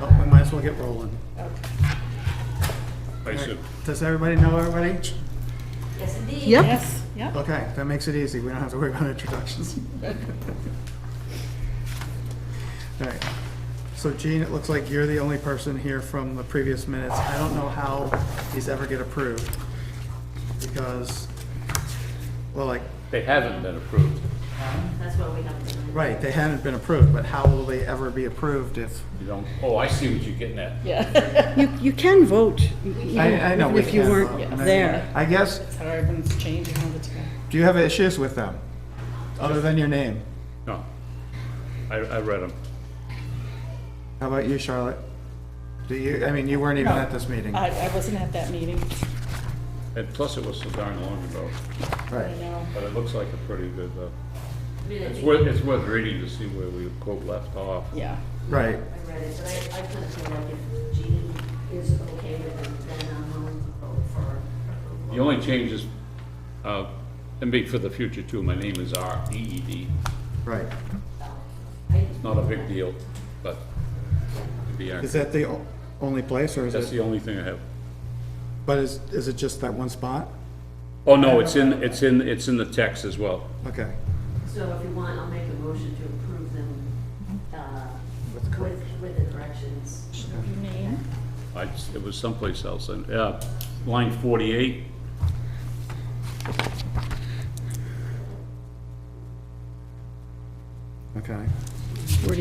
Oh, we might as well get rolling. I should, Does everybody know everybody? Yes, indeed. Yep. Yes, yep. Okay, that makes it easy. We don't have to worry about introductions. All right. So Gene, it looks like you're the only person here from the previous minutes. I don't know how these ever get approved. Because, well, like, they haven't been approved. That's what we have to do. right, they haven't been approved, but how will they ever be approved if? You don't, oh, I see what you're getting at. Yeah. You can vote, I know even we if you can weren't vote. there. I guess, It's hard when it's changing all the time. do you have issues with them? Other than your name? No. I read them. How about you, Charlotte? Do you, I mean, you weren't even No. at this meeting. I wasn't at that meeting, And plus it was so darn long ago, I Right. know. but it looks like a pretty good, I mean, I it's think worth reading to see where we quote left off. Yeah. Right. I read it, but I kind of feel like if Jean is okay with it, then I'm willing to vote for approval. The only change is, and be for the future too, my name is R-E-E-D. Right. It's not a big deal, but to be Is accurate, that the only place, or is that's it, the only thing I have. but is it just that one spot? Oh, no, it's in the text as well. Okay. So if you want, I'll make a motion to approve them, With correct- with the corrections. Your name? It was someplace else, and, line 48, Okay.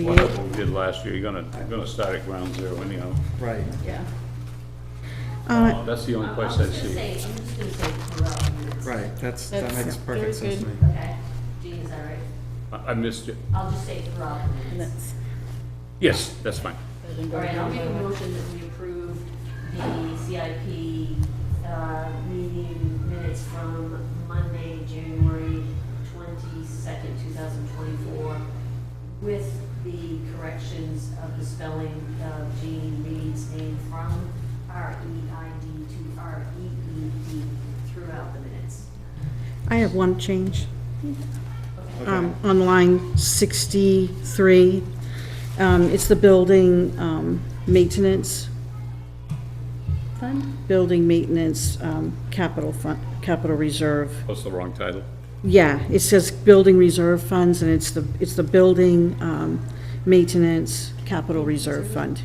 whatever 48, we did last year, you're gonna start at ground zero anyhow. Right. Yeah. That's the only place I'm I just gonna see. say, I'm just gonna say throughout the minutes. Right, that That's makes very perfect sense to good. me. Okay, Jean, is that right? I missed it. I'll just say throughout the And minutes. that's, Yes, that's fine. better than All going right, I'll down make a by one. motion that we approve the CIP, meeting minutes from Monday, January 22nd, 2024, with the corrections of the spelling of Jean Reed's name from R-E-I-D to R-E-E-D throughout the minutes. I have one change. Okay. On line 63, it's the building maintenance fund, building maintenance capital fund, capital reserve. What's the wrong title? Yeah, it says building reserve funds, and it's the building maintenance capital reserve fund.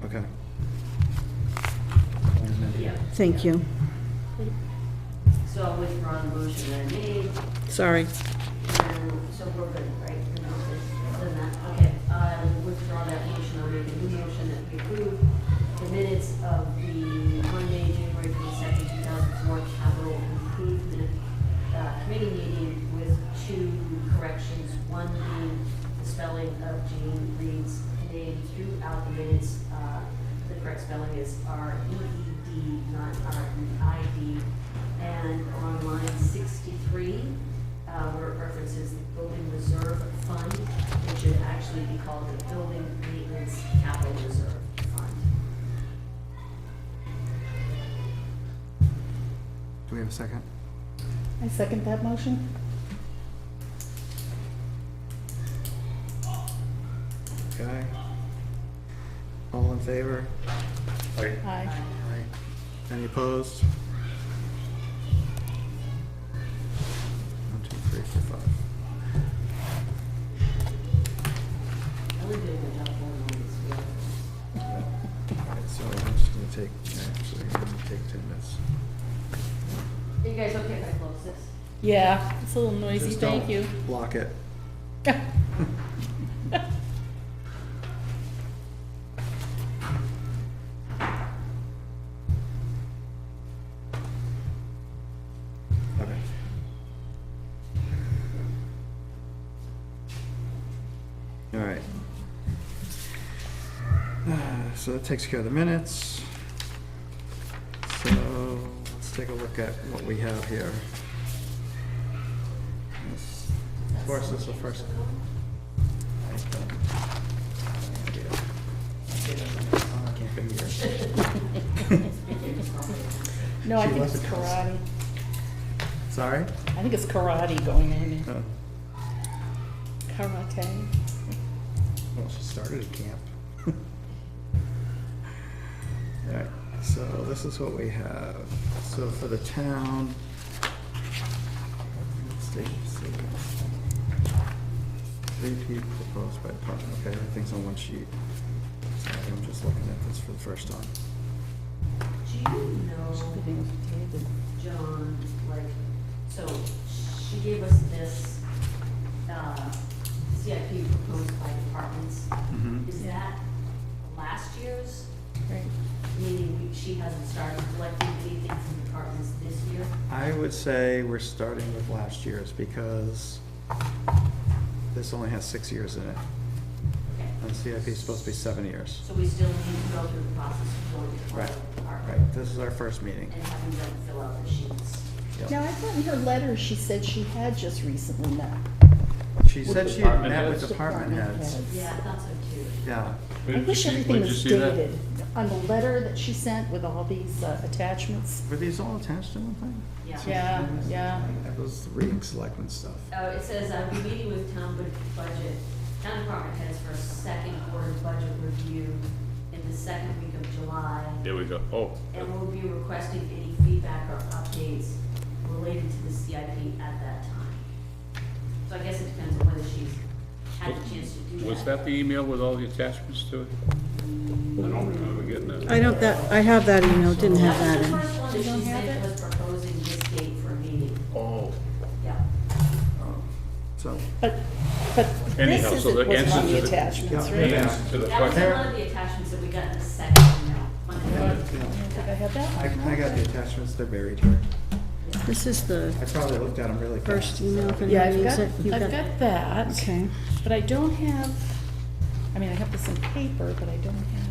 Okay. Yeah, Thank you. so I'll withdraw the motion that I made. Sorry. And so we're good, right? Other than that, okay, I will withdraw that motion, I'll make a new motion that we approve the minutes of the Monday, January 22nd, 2004 capital improvement committee meeting with two corrections. One being the spelling of Jean Reed's name throughout the minutes. The correct spelling is R-E-E-D, not R-E-I-D. And on line 63, where it references the building reserve fund, it should actually be called the building maintenance capital reserve fund. Do we have a second? I second that motion. Okay. All in favor? Right. Aye. Aye. Any opposed? 1, 2, 3, 4, 5. I would do a good job going on this. Alright, so I'm just gonna take, actually, I'm gonna take 10 minutes. Are you guys okay if I close this? Yeah, it's a little noisy, Just thank don't you. block it. Okay. All right. So that takes care of the minutes. So let's take a look at what we have here. This- Of course, this is the first. I can't be here. No, I She think was it's a cons- karate. Sorry? I think it's karate going on. Oh, Karate. well, she's starting. started at camp. All right, so this is what we have. So for the town. Three people proposed by department, okay, everything's on one sheet. So I'm just looking at this for the first time. Do you know, John, like, so she gave us this, CIP proposed by departments. Mhm. Is that last year's? Right. Meaning she hasn't started collecting anything from departments this year? I would say we're starting with last year's because this only has 6 years in it. Okay. And CIP is supposed to be 7 years. So we still need to go through the process of going to Right, the department? right, this is our first meeting. And having them fill out the sheets? Yep. Now, I thought in her letter, she said she had just recently met. She said she had department met with heads? department heads. Yeah, I thought so too. Yeah, I wish everything Where'd you was see that? dated on the letter that she sent with all these attachments. were these all attached to one thing? Yeah. Yeah, yeah. I was reading selectmen stuff. It says, we're meeting with town department heads for a second quarter budget review in the second week of July. There we go. Oh, And we'll be requesting any feedback or updates related to the CIP at that time. So I guess it depends on whether she's had a chance to do that. was that the email with all the attachments to it? I don't remember getting that. I have that email, didn't have that That in. was the first one that she sent, was proposing this date for a meeting. Oh. Yeah. So, But this Anyhow, is, so the it was answer on to the the- attachments, Yeah. right? The answer to the That was question, one of the attachments that we got in the second email. on the You day. think I had that? I got the attachments, they're buried here. This is the I probably looked at them really fast. first email, if Yeah, anybody needs it. You've I've got that. Okay. But I don't have, I mean, I have this in paper, but I don't have.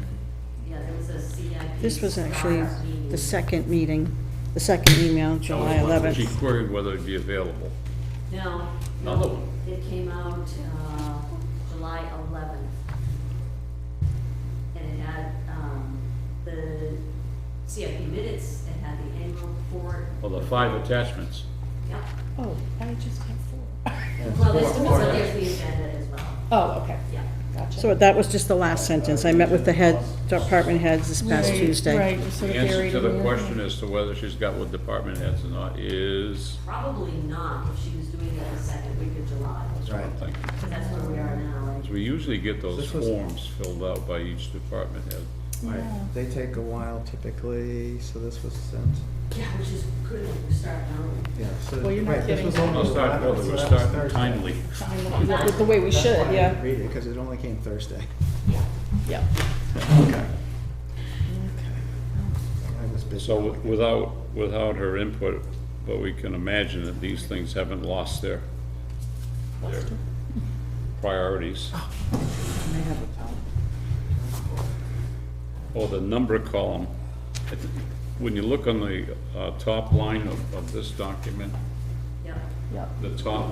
Yeah, there was a CIP. This was actually startup meeting. the second meeting, the second email, July that was when she 11th. queried whether it'd be available. No, Another no, one. it came out, July 11th. And it had, the CIP minutes, it had the annual report. Well, the 5 attachments. Yep. Oh, I just have 4. Well, there's the agenda as well. Oh, okay, Yeah. gotcha. So that was just the last sentence. I met with the department heads this past Right, Tuesday. Right, it sort The of answer buried to in the there. question as to whether she's got with department heads or not is, Probably not if she was doing it the second week of July, that's what I'm Right. thinking. because that's where we are now. Because we usually get those This was- forms filled out by each department head. Right, Yeah. they take a while typically, so this was sent, Yeah, which is good, we're starting early. yeah, so, Well, you're not right, this was kidding. only We'll start 11th, early, so we're that was starting Thursday. timely. Yeah, with the way we That's should, why I yeah, didn't read it, because it only came Thursday. Yeah. yeah. Okay. I was busy. So without her input, but we can imagine that these things haven't lost their priorities. May have a town. Or the number column, when you look on the top line of this document, Yeah. Yeah. the top,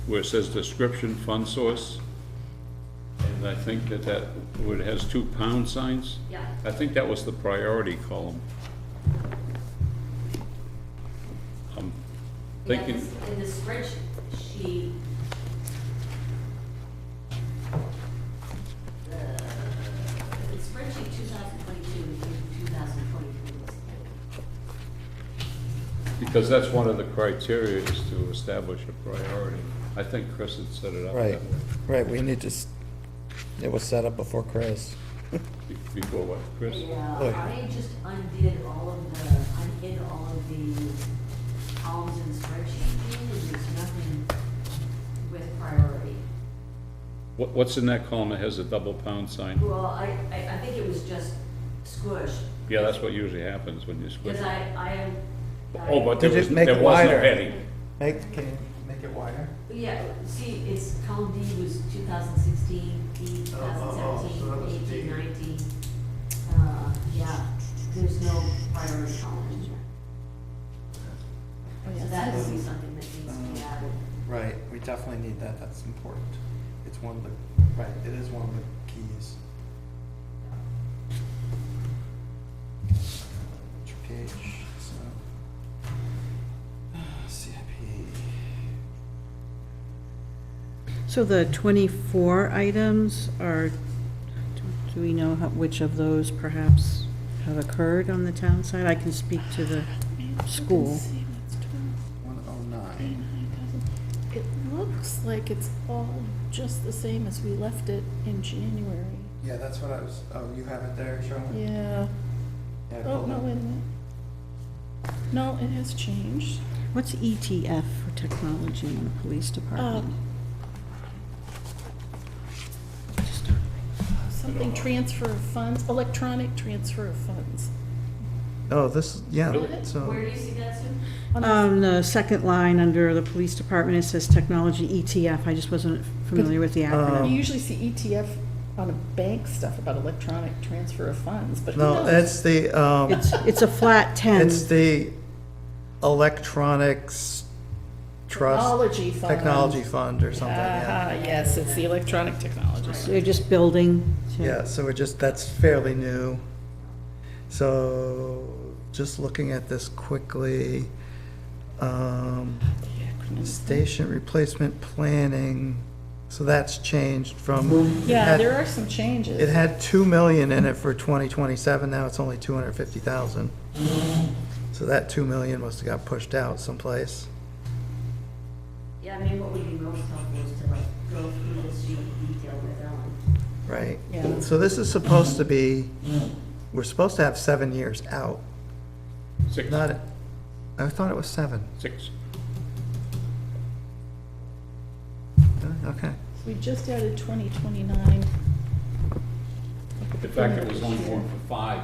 where it says description, fund source, and I think where it has 2 pound signs, Yeah. I think that was the priority column. I'm Yeah, thinking, in the spreadsheet, the spreadsheet 2022 and 2023 was because that's one of the criteria is to establish a priority. I think Chris had set it up Right, that way. right, we need to, it was set up before Chris. Before what, Chris? Look. Yeah, I just unhid all of the columns in the spreadsheet, and there's nothing with priority. What's in that column that has a double pound sign? Well, I think it was just squished, Yeah, that's what usually happens when you squish. because I Oh, but there To was, just make there it was no wider. heading. Can you make it wider? Yeah, see, it's column D was 2016, E so that 2017, was 18, D. 19. Yeah, there's no priority column in there. Oh, So yeah. that would be something that needs to be added. Right, we definitely need that, that's important. It's one of the, right, it is one of the keys. Which page, so. CIP. So the 24 items are, do we know which of those perhaps have occurred on the town side? I can speak to the school. 109. It looks like it's all just the same as we left it in January. Yeah, that's what I was, oh, you have it there, Charlotte? Yeah. Yeah, Oh, hold no, on. wait a minute. No, it has changed. What's ETF for technology in the police department? Something transfer of funds, electronic transfer of funds. Oh, this, yeah, Where so, do you see that, Sue? The second line under the police department, it says technology ETF. I just wasn't familiar with the You acronym. usually see ETF on a bank stuff about electronic transfer of funds, but who no, knows? it's the, It's a flat 10. it's the electronics trust. Technology fund. Technology fund or something, yeah. Yes, it's the electronic technology. So you're just building. to- Yeah, so we're just, that's fairly new. So, just looking at this quickly, station replacement planning, so that's changed from. Yeah, there are some changes. It had 2 million in it for 2027, now it's only 250,000. So that 2 million must have got pushed out someplace. Yeah, I mean, what would be most helpful is to like go through this sheet in detail with Ellen. Right. Yeah. So this is supposed to be, we're supposed to have 7 years out, 6, not, I thought it was 7. 6. Okay. We just added 2029. In fact, it was only going for 5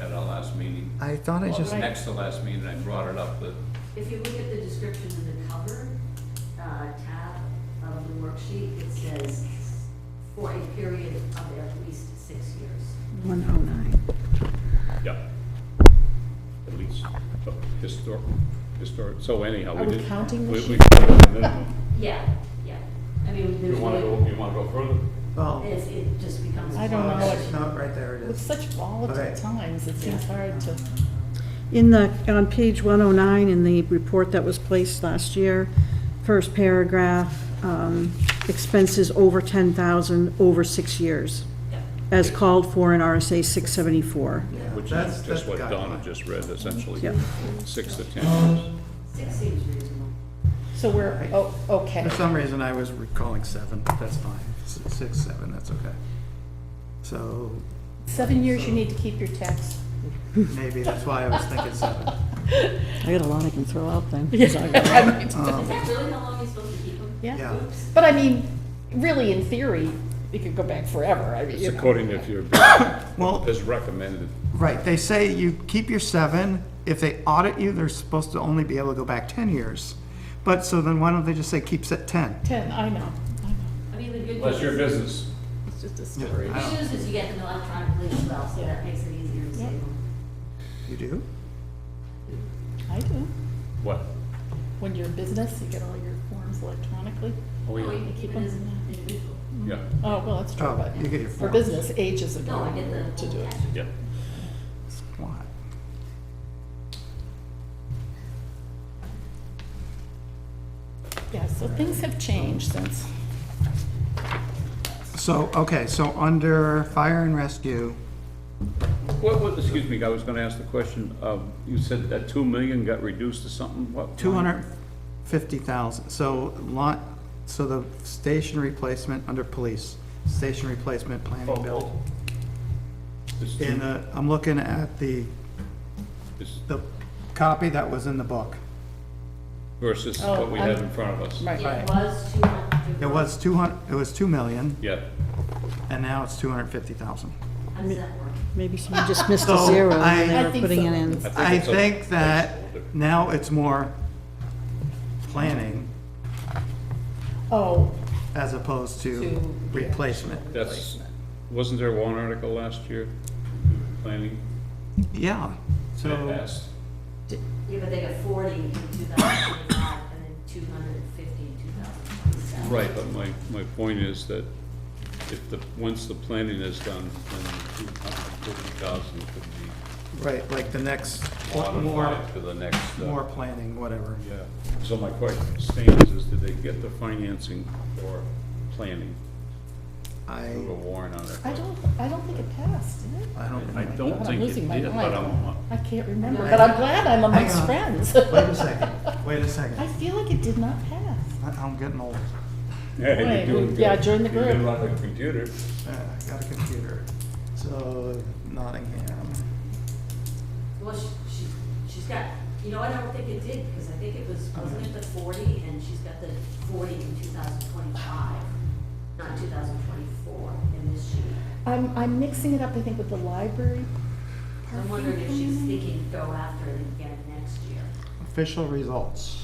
at our last meeting. I thought I Well, just, next to last meeting, I brought it up, that If you look at the description in the cover, tab of the worksheet, it says for a period of at least 6 years. 109. yeah, at least, historic, so anyhow, Are we we did. counting this we year? counted the minimum. Yeah, yeah. I mean, You there's, wanna go further? well, it just becomes. I don't know. no, right there it With is. such volatile Okay. times, it seems hard to, On page 109 in the report that was placed last year, first paragraph, expenses over 10,000 over 6 years, Yeah. as called for in RSA 674. Which That's- is just that's what Donna guideline. just read, essentially, Yeah. 6 to 10 years. 6 seems reasonable. so we're, oh, okay. For some reason, I was recalling 7, that's fine. 6, 7, that's okay. So, 7 years you need to keep your tax. maybe that's why I was thinking 7. I got a lot I can throw out then. I mean, Is that really how long you're supposed to keep them? Yeah, Yeah, but I mean, really, in theory, it could go back forever, I mean, It's you know. according if your well, as recommended. right, they say you keep your 7, if they audit you, they're supposed to only be able to go back 10 years. But, so then why don't they just say keeps at 10? 10, I know. I mean, the good That's news your is, business. It's just a story. I the news is you get them electronically as well, so that makes it easier to save Yep. them. You do? I do. What? When you're a business, you get all your forms electronically. Oh, Or you yeah, can keep it as an individual. yeah, Oh, well, that's true, Oh, but you get your for forms. business, ages ago, No, I get the to do it. cash. yeah. What? Yeah, so things have changed since, So, okay, so under fire and rescue, Excuse me, I was gonna ask the question, you said that 2 million got reduced to something, what? 250,000, so so the station replacement under police, station replacement planning bill. It's In two- I'm looking at the it's copy that was in the book. versus Oh, what we have in front of us. right. Yeah, it was 200. It was 200, it was 2 million, Yeah, and now it's 250,000. How does that work? Maybe someone just missed a So, zero when I- they I were think putting so. it in. I it's a think that placeholder. now it's more planning Oh, as opposed to To- replacement. That's, wasn't there one article last year, planning, Yeah, that so, passed? Yeah, but they got 40 in 2025 and then 250 in 2027. Right, but my point is that if once the planning is done, then 250,000 could be right, like the next, more, modified to the next. more planning, whatever. Yeah, so my question stands is, did they get the financing for planning. I A warrant on it. I don't think it passed, did it? don't. I don't God, I'm think it losing my did, but mind. I can't remember, Hang but I'm glad I'm amongst on. friends. Wait a second. Wait a I second. feel like it did not pass. I'm getting old. Yeah, you're Right, doing good. yeah, join the You've been group. on the computer. I got a computer. So Nottingham. Well, she's got, you know, I don't think it did, because I think it was, wasn't it the 40, and she's got the 40 in 2025, not 2024 in this sheet. I'm mixing it up, I think, with the library. I'm wondering if she's thinking go after it again next year. Official results.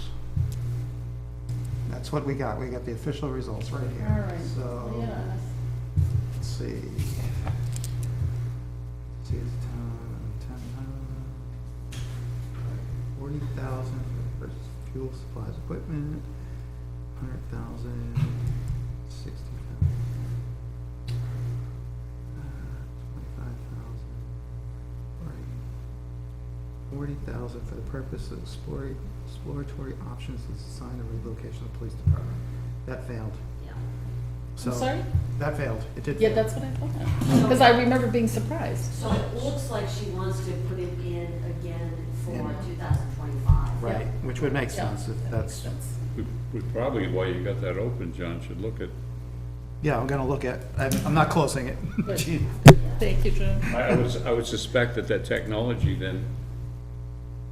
That's what we got. We got the official results right here. All right. So, Yeah. let's see. See, it's 40,000 for fuel supplies, equipment, 100,000, 60,000, 25,000, 40,000 for the purpose of exploratory options to design a relocation of the police department. That failed. Yeah. So sorry? That failed. It did. Yeah, fail. that's what I thought. Because I remember being surprised. So it looks like she wants to put it in again for Yeah. 2025. Right, which would make Yeah, sense if that makes that's, sense. We probably, while you got that open, John, should look at, yeah, I'm gonna look at, I'm not closing it. Good. Gee. Thank you, John. I would suspect that technology then,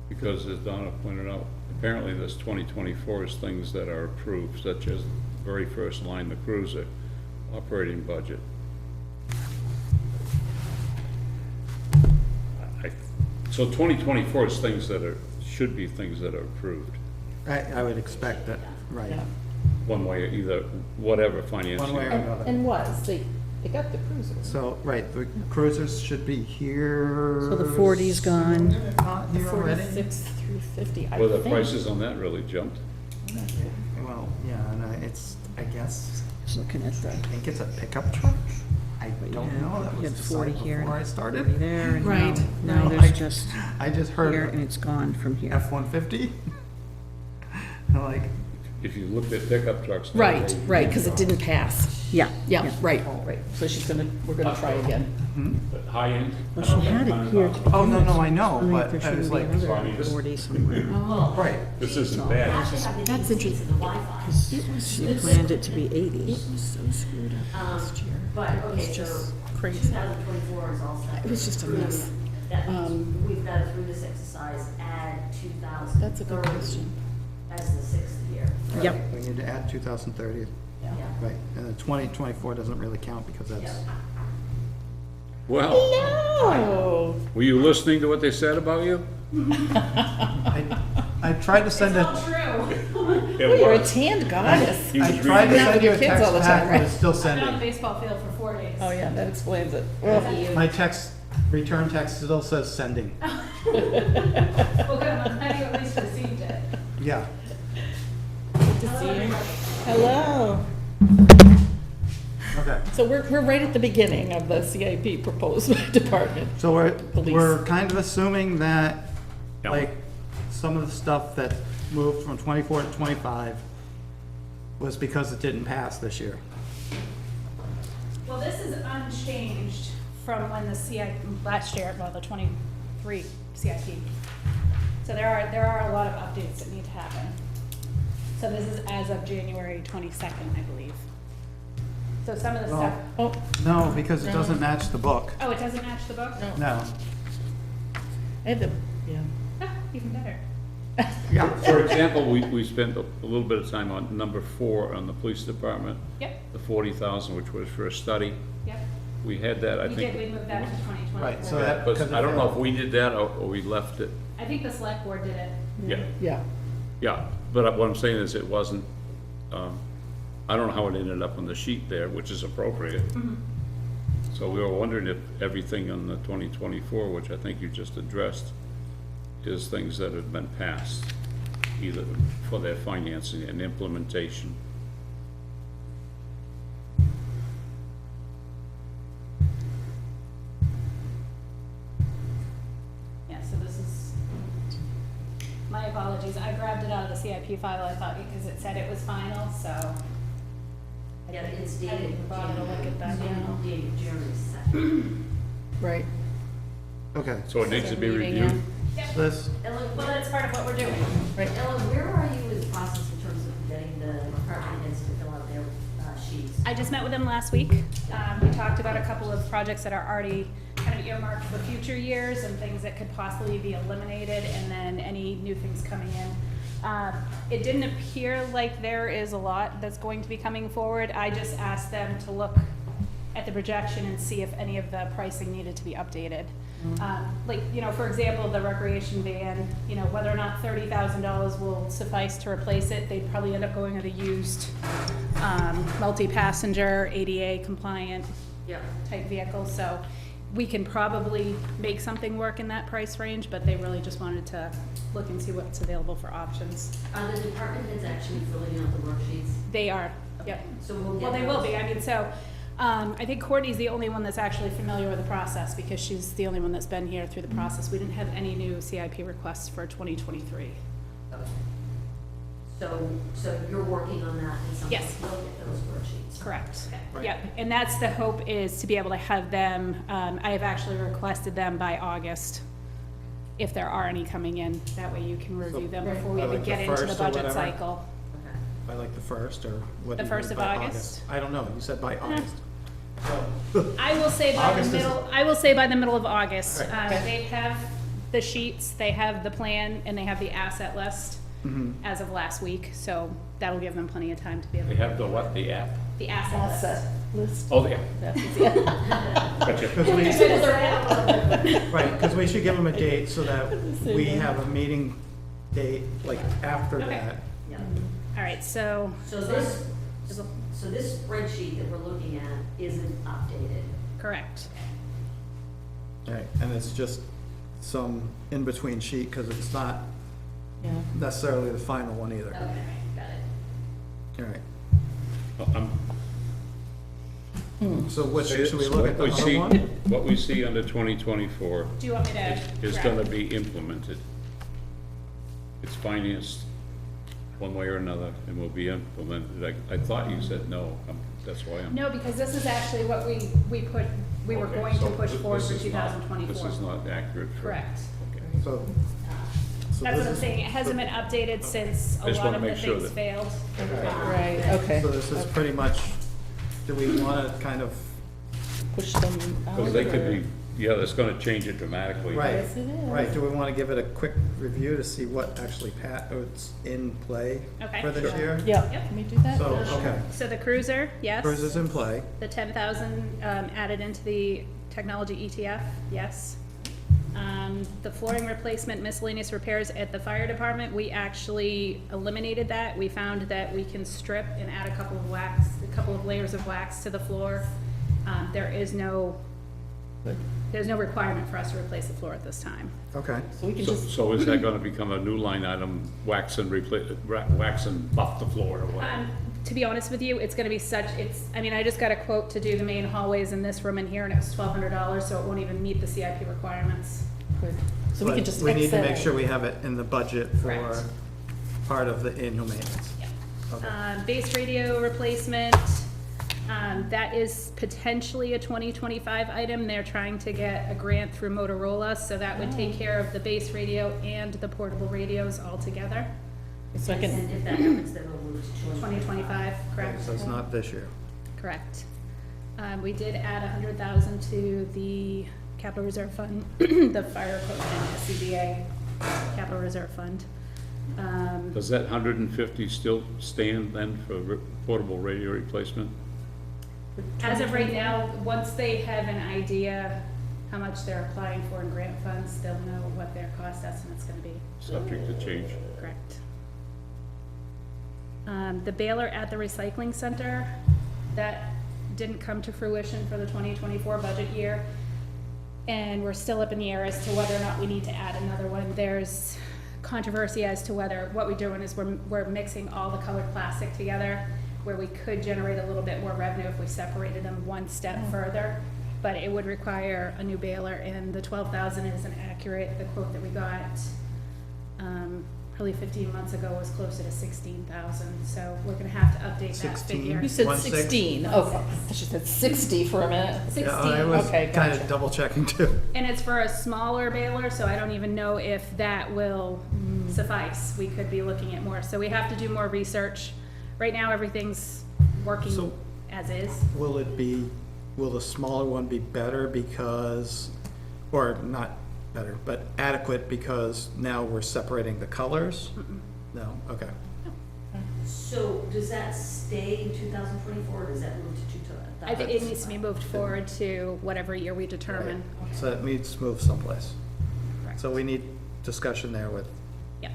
because as Donna pointed out, apparently this 2024 is things that are approved, such as the very first line, the cruiser operating budget. So 2024 is things that are, should be things that are approved, I would expect that, right. Yeah. one way, or either, whatever financing. One way or another. And they got the cruiser. So, right, the cruisers should be here. So the 40's gone. Not here already? 46 through 50, I Well, the think. prices on that really jumped. Well, yeah, and it's, I guess, Just looking at the, I think it's a pickup truck. I don't yeah, know, that you was had 40 decided here, before I 40 started. there, and Right, now right. there's just I just here, and heard it's gone from here. F-150. I'm like, If you looked at pickup trucks. now, Right, they- right, because it didn't pass. Yeah. Yeah, right, right. So we're gonna try again. But high end. Well, she had it here to begin oh, no, with. no, I know, I but think there I was should be like, So, I mean, another this- 40 somewhere. right. This isn't They bad. actually have the That's DVCs interesting. and the Wi-Fi. She planned it to be 80. It was so screwed up last year. But, It was okay, so just crazy. 2024 is all set. It was just a mess. That means Um, we've got to, through this exercise, add 2030. That's a good question. As the sixth year. Yep. We need to add 2030, Yeah. right, and then 2024 doesn't really count because that's, Yep. Well, No. were you listening to what they said about you? I tried to send It's a, all true. It You're a was. tanned goddess. He was I tried to reading. Not send with you your a kids text all the back, time, but it's still I've been on the sending. baseball field for 4 days. Oh, yeah, that explains it. My text, return text still says sending. Well, good, I'm glad you at least received it. Yeah. Good to see you. Hello. Okay, So we're right at the beginning of the CIP proposed department. so we're Police. kind of assuming that, Yeah. like, some of the stuff that moved from 24 to 25 was because it didn't pass this year. Well, this is unchanged from when the CIP, last year, well, the 23 CIP. So there are a lot of updates that need to happen. So this is as of January 22nd, I believe. So some of the stuff, Oh, No, because it doesn't match the book. oh, it doesn't match the book? no. No. I had to, yeah. Ah, even better. Yeah. For example, we spent a little bit of time on number 4 on the police department, Yep, the 40,000, which was for a study. yep. We had that, I We think. did, we moved that to 2024. Right, so that- But I don't know if we did that or we left it. I think the select board did it. Yeah, Yeah. yeah. But what I'm saying is it wasn't, I don't know how it ended up on the sheet there, which is appropriate. So we were wondering if everything on the 2024, which I think you just addressed, is things that have been passed, either for their financing and implementation. Yeah, so this is, my apologies, I grabbed it out of the CIP file, I thought, because it said it was final, so Yeah, it's I dated didn't bother to look at that, It's yeah. dated January 2nd. Right. Okay, So it needs to be Meeting, reviewed? Yep. this, Ellen, Well, that's part of what we're doing. Ellen, where are you in the process in terms of getting the department heads to fill out their sheets? I just met with them last week. We talked about a couple of projects that are already kind of earmarked for future years and things that could possibly be eliminated, and then any new things coming in. It didn't appear like there is a lot that's going to be coming forward. I just asked them to look at the projection and see if any of the pricing needed to be updated. Like, you know, for example, the recreation van, you know, whether or not $30,000 will suffice to replace it, they'd probably end up going with a used, multi-passenger, ADA compliant Yep. type vehicle, so we can probably make something work in that price range, but they really just wanted to look and see what's available for options. Are the department heads actually filling out the worksheets? They are, yep. So we'll get Well, they will those. be, I mean, so, I think Courtney's the only one that's actually familiar with the process, because she's the only one that's been here through the process. We didn't have any new CIP requests for 2023. Okay. So you're working on that and someone Yes. will get those worksheets? Correct. Okay. Yep, and that's the hope, is to be able to have them, I have actually requested them by August, if there are any coming in. That way you can review them before we By even like the get into the first or budget whatever? cycle. Okay. by like the 1st, or what? The do you 1st mean of by August? I don't know, you said by August. I will say by the August is- middle, I will say by the middle of August. All right. They have the sheets, they have the plan, and they have the asset list Mm-hmm. as of last week, so that'll give them plenty of time to be able They to, have the what, the app? the asset list. List. Oh, the app. Gotcha. Right, because we should give them a date so that we have a meeting date, like, after Okay. that. Yeah. All right, so, So this spreadsheet that we're looking at isn't updated? correct. Right, and it's just some in-between sheet, because it's not Yeah. necessarily the final one either. Okay, got it. All right, I'm- so what, should we look at the What we other see- one? What we see under 2024 Do you want me to? is grab- gonna be implemented. It's financed one way or another and will be implemented. I thought you said no, that's why I'm. No, because this is actually what we were Okay, going to so push this forward for is not- 2024. This is not accurate for. Correct. Okay. So. That's so what this I'm is- saying, it hasn't been updated since a I just lot wanna of the make sure things that- failed. Right, okay. So this is pretty much, do we want to kind of, Push them out. Because they could or- be, yeah, that's gonna change it dramatically. right, Yes, it is. right, do we want to give it a quick review to see what actually it's in play Okay. for this year? Yeah, Yep. can we do that? So, okay, So the cruiser, yes. Cruise is in play, The 10,000 added into the technology ETF, yes. The flooring replacement miscellaneous repairs at the fire department, we actually eliminated that. We found that we can strip and add a couple of layers of wax to the floor. There's no requirement for us to replace the floor at this time. okay. So we can So, just, so is that gonna become a new line item, wax and buff the floor or what? To be honest with you, it's gonna be I just got a quote to do the main hallways in this room in here, and it was $1,200, so it won't even meet the CIP requirements. good. So we But can just. we need X to that make out. sure we have it in the budget for Correct. part of the annual maintenance. Yeah. Okay. Base radio replacement, that is potentially a 2025 item. They're trying to get a grant through Motorola, so that would take care of the base radio and the portable radios all together. So I can, And if that happens, then we'll move to 2025 correct? So it's not this year. Correct. We did add 100,000 to the capital reserve fund, the fire equipment, SCBA capital reserve fund. Does that 150 still stand then for portable radio replacement? As of right now, once they have an idea how much they're applying for in grant funds, they'll know what their cost estimate's gonna be. Subject to change. Correct. The baler at the recycling center, that didn't come to fruition for the 2024 budget year. And we're still up in the air as to whether or not we need to add another one. There's controversy as to whether, what we're doing is we're mixing all the colored plastic together, where we could generate a little bit more revenue if we separated them one step further. But it would require a new baler, and the 12,000 isn't accurate, the quote that we got. probably 15 months ago was closer to 16,000, so we're gonna have to update that 16? figure. You said 1/6? 16, oh, she said 60 for a minute. 16. Yeah, I was Okay, kind of gotcha. double checking too. And it's for a smaller baler, so I don't even know if that will suffice. We could be looking at more, so we have to do more research. Right now, everything's working So- as is. Will the smaller one be better because, or not better, but adequate because now we're separating the colors? No, okay. So does that stay in 2024, or does that move to 2025? I think it needs to be moved forward to whatever year we determine. So that needs to move someplace. Correct. So we need discussion there with Yeah.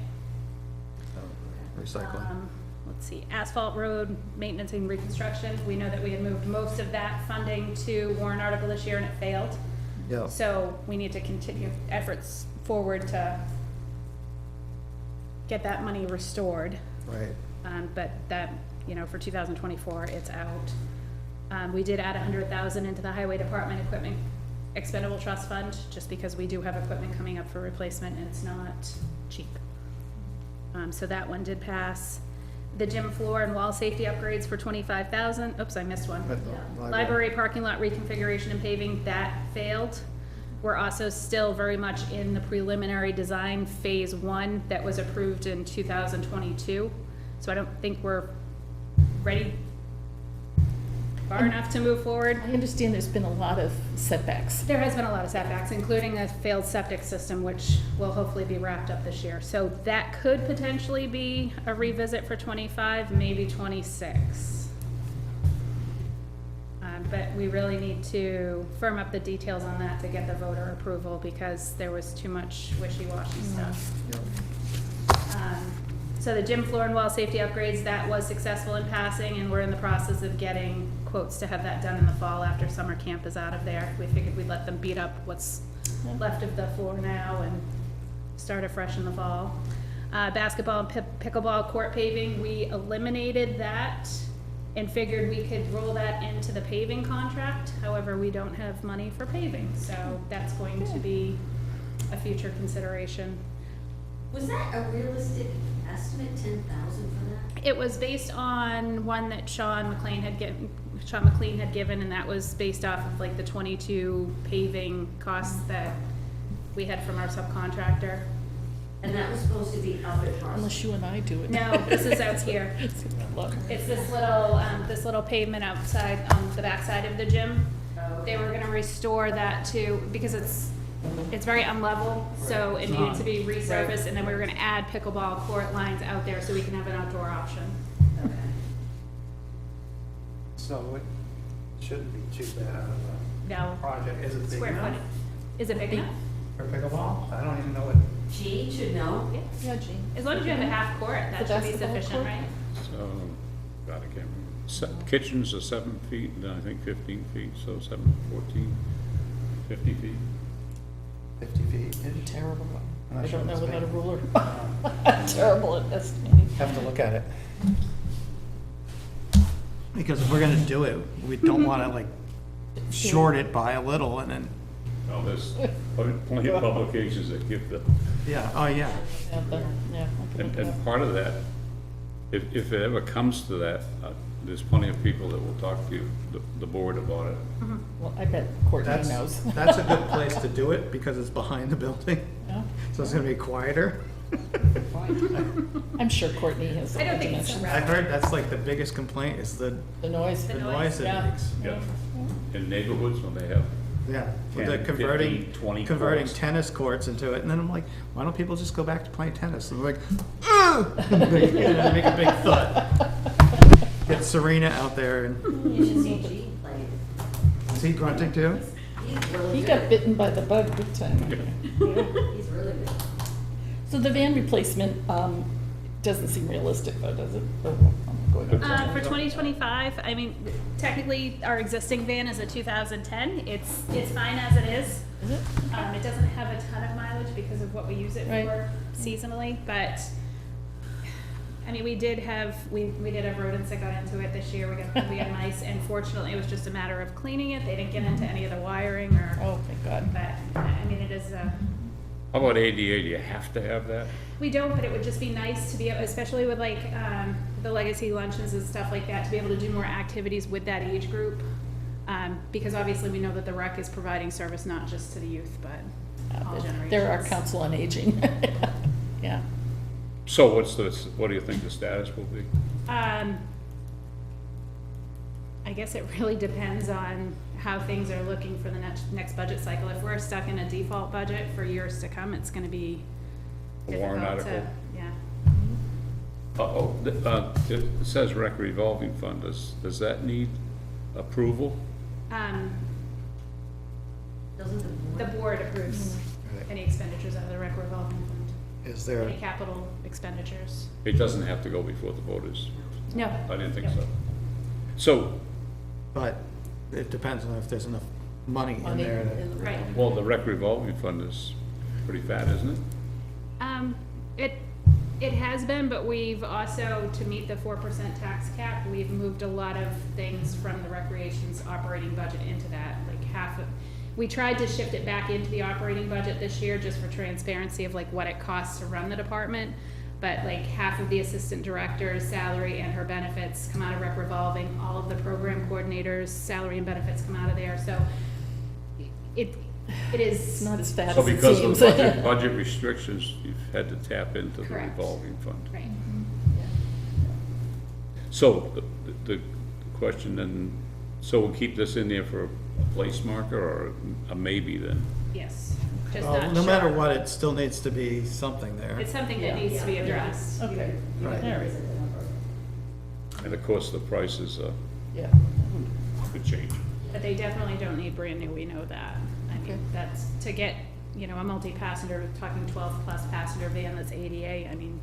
recycling. Let's see, asphalt road maintenance and reconstruction. We know that we had moved most of that funding to warrant article this year and it failed. Yeah, So we need to continue efforts forward to get that money restored. right. But that, for 2024, it's out. We did add 100,000 into the highway department equipment expendable trust fund, just because we do have equipment coming up for replacement and it's not cheap. So that one did pass. The gym floor and wall safety upgrades for 25,000. Oops, I missed one. But the Library parking lot reconfiguration and paving, that failed. We're also still very much in the preliminary design phase 1 that was approved in 2022. So I don't think we're ready far enough to move forward. I understand there's been a lot of setbacks. There has been a lot of setbacks, including a failed septic system, which will hopefully be wrapped up this year. So that could potentially be a revisit for 25, maybe 26. But we really need to firm up the details on that to get the voter approval, because there was too much wishy-washy stuff. So the gym floor and wall safety upgrades, that was successful in passing, and we're in the process of getting quotes to have that done in the fall after summer camp is out of there. We figured we'd let them beat up what's left of the floor now and start afresh in the fall. Basketball and pickleball court paving, we eliminated that and figured we could roll that into the paving contract. However, we don't have money for paving, so that's going to be a future consideration. Was that a realistic estimate, 10,000 for that? It was based on one that Sean McLean had given, and that was based off of like the 22 paving costs that we had from our subcontractor. And that was supposed to be up at Parsons? Unless you and I do it. No, this is out here. Look. It's this little pavement outside, the backside of the gym. They were gonna restore that to, because it's very unlevel, so it needed to be resurfaced, and then we were gonna add pickleball court lines out there so we can have an outdoor option. Okay. So it shouldn't be too bad of No, a project. Is it big square enough footage. Is it big enough? for pickleball? I don't even know what. Gene should know. Yeah. Yeah, Jean. As long as you have a half court, that The should be basketball sufficient, court? right? So, God, I can't remember. Kitchens are 7 feet, and I think 15 feet, so 7, 14, 50 feet. 50 feet. Terrible. I'm not I sure don't know what's without a big. ruler. I'm terrible at estimating. Have to look at it. Because if we're gonna do it, we don't wanna like short it by a little and then, Well, there's plenty of publications that give the, yeah, oh, yeah. Yeah, but, yeah, I can look it up. and part of that, if it ever comes to that, there's plenty of people that will talk to you, the board about it. Well, I bet Courtney That's, knows. that's a good place to do it because it's behind the building, Yeah. so it's gonna be quieter. I'm sure Courtney has. I don't think it's dimensions. I heard that's like the biggest complaint is the The noise. the noise it Yeah. makes. Yeah. In neighborhoods, when they have, Yeah, with 10, the converting, 15, 20 converting courts. tennis courts into it, and then I'm like, why don't people just go back to playing tennis? And they're like, ugh! And they make a big thud. Get Serena out there and, You should see Gene play. is he grunting too? He's really He good. got bitten by the bug big time. He's really good. So the van replacement, doesn't seem realistic though, does it? Oh, I'm going up to- For 2025, I mean, technically, our existing van is a 2010. It's fine as it is. Is it? It doesn't have a ton of mileage because of what we use it Right. for seasonally, but, I mean, we did have rodents that got into it this year. We had mice, and fortunately, it was just a matter of cleaning it. They didn't get into any of the wiring or, Oh, thank God. but, I mean, it is a, How about ADA, do you have to have that? We don't, but it would just be nice to be, especially with like, the legacy luncheons and stuff like that, to be able to do more activities with that age group. Because obviously we know that the rec is providing service not just to the youth, but all generations. They're our council on aging. Yeah. So what do you think the status will be? I guess it really depends on how things are looking for the next budget cycle. If we're stuck in a default budget for years to come, it's gonna be A warrant difficult to, article? yeah. It says rec revolving fund, does that need approval? Doesn't The board approves any expenditures out of the rec revolving fund, Is there, any capital expenditures. It doesn't have to go before the voters? No. I didn't think No. so. So, but it depends on if there's enough money in Money there to. in the Right. well, the rec revolving fund is pretty fat, isn't it? It has been, but we've also, to meet the 4% tax cap, we've moved a lot of things from the recreation's operating budget into that, like half of, we tried to shift it back into the operating budget this year, just for transparency of like what it costs to run the department. But like half of the assistant director's salary and her benefits come out of rec revolving, all of the program coordinators' salary and benefits come out of there, so it is. It's not as fat So as it because of seems. budget restrictions, you've had to tap into the Correct. revolving fund. Right. So the question then, so we'll keep this in there for a place marker or a maybe then? Yes, just Well, not no matter sure. what, it still needs to be something there. It's something that Yeah. needs to be addressed. Okay. Right. All right. And of course, the prices Yeah. could change. But they definitely don't need brand new, we know that. I Okay. mean, that's, to get, you know, a multi-passenger, talking 12-plus passenger van that's ADA, I mean,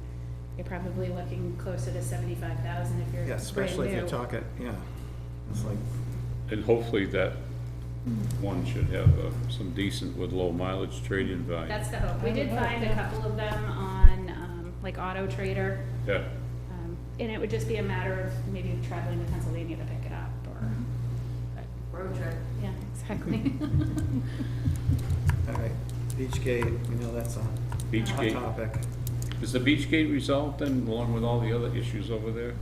you're probably looking closer to 75,000 if you're Yeah, brand especially if you're new. talking, yeah. It's like, And hopefully that one should have some decent with low mileage trade-in value. That's the hope. We did Oh, find a yeah. couple of them on, like Auto Trader, Yeah, and it would just be a matter of maybe traveling to Pennsylvania to pick it up, or, but, road trip. yeah, exactly. all right, Beachgate, we know that's a hot Beachgate. topic. Is the Beachgate resolved then, along with all the other issues over there?